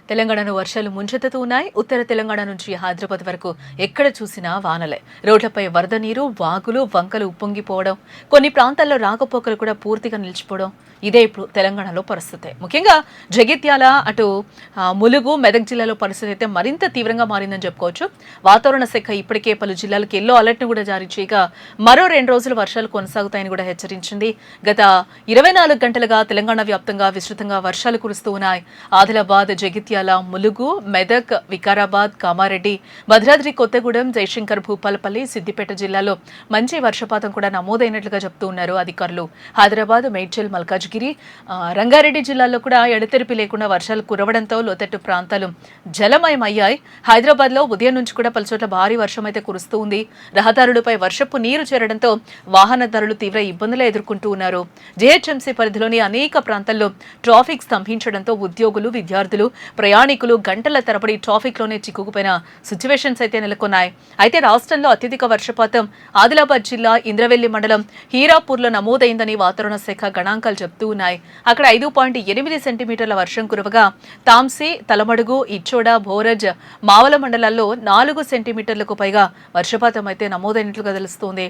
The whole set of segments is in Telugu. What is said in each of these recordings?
తెలంగాణను వర్షాలు ముంచెత్తుతూ ఉన్నాయి. ఉత్తర తెలంగాణ నుంచి హైదరాబాద్ వరకు ఎక్కడ చూసినా వానలే. రోడ్లపై వరద నీరు, వాగులు, వంకలు ఉప్పొంగిపోవడం, కొన్ని ప్రాంతాల్లో రాకపోకలు కూడా పూర్తిగా నిలిచిపోవడం ఇదే ఇప్పుడు తెలంగాణలో పరిస్థితి. ముఖ్యంగా జగిత్యాల, అటు ములుగు, మెదక్ జిల్లాలో పరిస్థితి అయితే మరింత తీవ్రంగా మారిందని చెప్పుకోవచ్చు. వాతావరణ శాఖ ఇప్పటికే పలు జిల్లాలకు ఎల్లో అలర్ట్ ను కూడా జారీ చేయగా మరో 2 రోజులు వర్షాలు కొనసాగుతాయని కూడా హెచ్చరించింది. గత 24 గంటలుగా తెలంగాణ వ్యాప్తంగా విస్తృతంగా వర్షాలు కురుస్తూ ఉన్నాయి. ఆదిలాబాద్, జగిత్యాల, ములుగు, మెదక్, వికారాబాద్, కామారెడ్డి, భద్రాద్రి కొత్తగూడెం, జయశంకర్, భూపాలపల్లి, సిద్దిపేట జిల్లాలో మంచి వర్షపాతం కూడా నమోదైనట్లుగా చెప్తూ ఉన్నారు అధికారులు. హైదరాబాద్, మేడ్చల్, మల్కాజ్గిరి, రంగారెడ్డి జిల్లాల్లో కూడా ఎడతెరిపి లేకుండా వర్షాలు కురవడంతో లోతట్టు ప్రాంతాలు జలమయమయ్యాయి. హైదరాబాద్ లో ఉదయం నుంచి కూడా పలుచోట్ల భారీ వర్షం అయితే కురుస్తూ ఉంది. రహదారులపై వర్షపు నీరు చేరడంతో వాహనదారులు తీవ్ర ఇబ్బందులు ఎదుర్కొంటూ ఉన్నారు. జీహెచ్ఎంసీ పరిధిలోని అనేక ప్రాంతాల్లో ట్రాఫిక్ స్తంభించడంతో ఉద్యోగులు, విద్యార్థులు, ప్రయాణికులు గంటల తరబడి ట్రాఫిక్ లోనే చిక్కుకుపోయిన సిచ్యువేషన్స్ అయితే నెలకొన్నాయి. అయితే రాష్ట్రంలో అత్యధిక వర్షపాతం ఆదిలాబాద్ జిల్లా ఇంద్రవెల్లి మండలం హీరాపూర్లో నమోదైందని వాతావరణ శాఖ గణాంకాలు చెబుతూ ఉన్నాయి. అక్కడ 5.8 సెంటీమీటర్ల వర్షం కురవగా తాంసీ, తలమడుగు, ఇచ్చోడ, భోరజ్, మావల మండలాల్లో 4 సెంటీమీటర్లకు పైగా వర్షపాతం అయితే నమోదైనట్లుగా తెలుస్తోంది.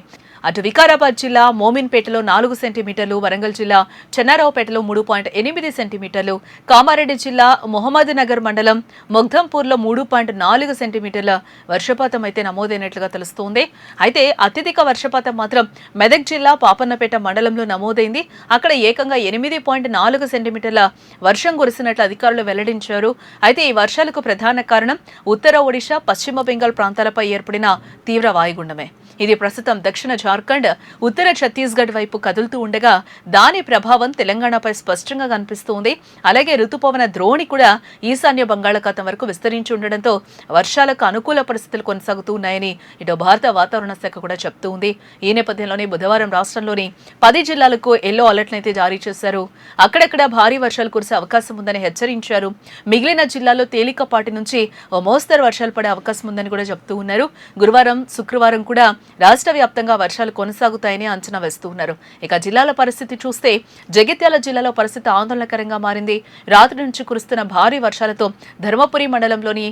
అటు వికారాబాద్ జిల్లా మోమిన్పేటలో 4 సెంటీమీటర్లు, వరంగల్ జిల్లా చెన్నారావుపేటలో 3.8 సెంటీమీటర్లు, కామారెడ్డి జిల్లా మొహమ్మద్ నగర్ మండలం మొగ్ధంపూర్లో 3.4 సెంటీమీటర్ల వర్షపాతం అయితే నమోదైనట్లుగా తెలుస్తోంది. అయితే అత్యధిక వర్షపాతం మాత్రం మెదక్ జిల్లా పాపన్నపేట మండలంలో నమోదైంది. అక్కడ ఏకంగా 8.4 సెంటీమీటర్ల వర్షం కురిసినట్లు అధికారులు వెల్లడించారు. అయితే ఈ వర్షాలకు ప్రధాన కారణం ఉత్తర ఒడిశా, పశ్చిమ బెంగాల్ ప్రాంతాలపై ఏర్పడిన తీవ్ర వాయుగుండమే. ఇది ప్రస్తుతం దక్షిణ జార్ఖండ్, ఉత్తర ఛత్తీస్గఢ్ వైపు కదులుతూ ఉండగా దాని ప్రభావం తెలంగాణపై స్పష్టంగా కనిపిస్తోంది. అలాగే రుతుపవన ద్రోణి కూడా ఈశాన్య బంగాళాఖాతం వరకు విస్తరించి ఉండడంతో వర్షాలకు అనుకూల పరిస్థితులు కొనసాగుతూ ఉన్నాయని ఇటు భారత వాతావరణ శాఖ కూడా చెప్తూ ఉంది. ఈ నేపథ్యంలోనే బుధవారం రాష్ట్రంలోని 10 జిల్లాలకు ఎల్లో అలర్ట్ అయితే జారీ చేశారు. అక్కడక్కడ భారీ వర్షాలు కురిసే అవకాశం ఉందని హెచ్చరించారు. మిగిలిన జిల్లాల్లో తేలికపాటి నుంచి ఓ మోస్తరు వర్షాలు పడే అవకాశం ఉందని కూడా చెప్తూ ఉన్నారు. గురువారం, శుక్రవారం కూడా రాష్ట్ర వ్యాప్తంగా వర్షాలు కొనసాగుతాయని అంచనా వేస్తూ ఉన్నారు. ఇక జిల్లాల పరిస్థితి చూస్తే జగిత్యాల జిల్లాలో పరిస్థితి ఆందోళనకరంగా మారింది. రాత్రి నుంచి కురుస్తున్న భారీ వర్షాలతో ధర్మపురి మండలంలోని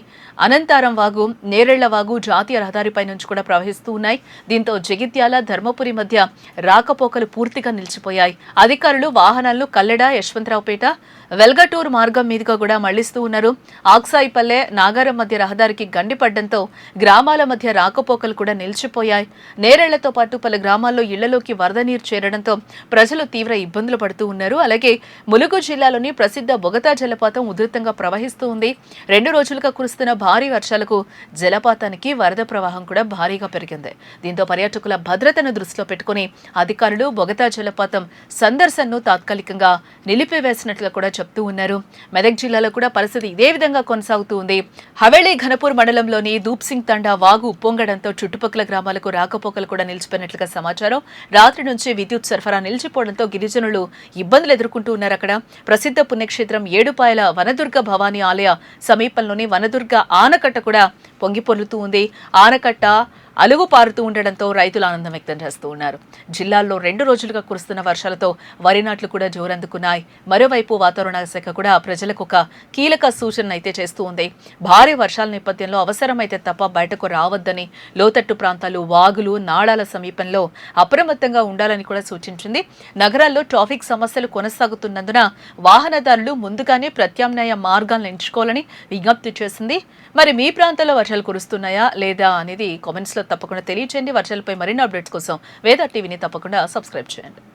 అనంతారం వాగు, నేరెళ్ల వాగు జాతీయ రహదారిపై నుంచి కూడా ప్రవహిస్తూ ఉన్నాయి. దీంతో జగిత్యాల, ధర్మపురి మధ్య రాకపోకలు పూర్తిగా నిలిచిపోయాయి. అధికారులు వాహనాలను కల్లెడ, యశ్వంతరావుపేట, వెల్గటూర్ మార్గం మీదుగా కూడా మళ్లిస్తూ ఉన్నారు. ఆక్సాయిపల్లె, నాగారం మధ్య రహదారికి గండిపడ్డంతో గ్రామాల మధ్య రాకపోకలు కూడా నిలిచిపోయాయి. నేరేళ్లతో పాటు పలు గ్రామాల్లో ఇళ్లలోకి వరద నీరు చేరడంతో ప్రజలు తీవ్ర ఇబ్బందులు పడుతూ ఉన్నారు. అలాగే ములుగు జిల్లాలోని ప్రసిద్ధ బొగతా జలపాతం ఉధృతంగా ప్రవహిస్తూ ఉంది. 2 రోజులుగా కురుస్తున్న భారీ వర్షాలకు జలపాతానికి వరద ప్రవాహం కూడా భారీగా పెరిగింది. దీంతో పర్యాటకుల భద్రతను దృష్టిలో పెట్టుకుని అధికారులు బొగతా జలపాతం సందర్శనను తాత్కాలికంగా నిలిపివేసినట్లు కూడా చెప్తూ ఉన్నారు. మెదక్ జిల్లాలో కూడా పరిస్థితి ఇదే విధంగా కొనసాగుతూ ఉంది. హవేళి ఘనపూర్ మండలంలోని దూప్సింగ్ తండా వాగు ఉప్పొంగడంతో చుట్టుపక్కల గ్రామాలకు రాకపోకలు కూడా నిలిచిపోయినట్లుగా సమాచారం. రాత్రి నుంచి విద్యుత్ సరఫరా నిలిచిపోవడంతో గిరిజనులు ఇబ్బందులు ఎదుర్కొంటూ ఉన్నారు. అక్కడ ప్రసిద్ధ పుణ్యక్షేత్రం ఏడుపాయల వనదుర్గ భవానీ ఆలయ సమీపంలోని వనదుర్గ ఆనకట్ట కూడా పొంగిపొర్లుతూ ఉంది. ఆనకట్ట అలుగు పారుతూ ఉండడంతో రైతులు ఆనందం వ్యక్తం చేస్తూ ఉన్నారు. జిల్లాల్లో 2 రోజులుగా కురుస్తున్న వర్షాలతో వరి నాట్లు కూడా జోరందుకున్నాయి. మరోవైపు వాతావరణ శాఖ కూడా ప్రజలకు ఒక కీలక సూచన అయితే చేస్తూ ఉంది. భారీ వర్షాల నేపథ్యంలో అవసరమైతే తప్ప బయటకు రావద్దని, లోతట్టు ప్రాంతాలు, వాగులు, నాళాల సమీపంలో అప్రమత్తంగా ఉండాలని కూడా సూచించింది. నగరాల్లో ట్రాఫిక్ సమస్యలు కొనసాగుతున్నందున వాహనదారులు ముందుగానే ప్రత్యామ్నాయ మార్గాలను ఎంచుకోవాలని విజ్ఞప్తి చేసింది. మరి మీ ప్రాంతంలో వర్షాలు కురుస్తున్నాయా లేదా అనేది కామెంట్స్ లో తప్పకుండా తెలియచేయండి. వర్షాలపై మరిన్ని అప్డేట్స్ కోసం వేద టీవీని తప్పకుండా సబ్స్క్రైబ్ చేయండి.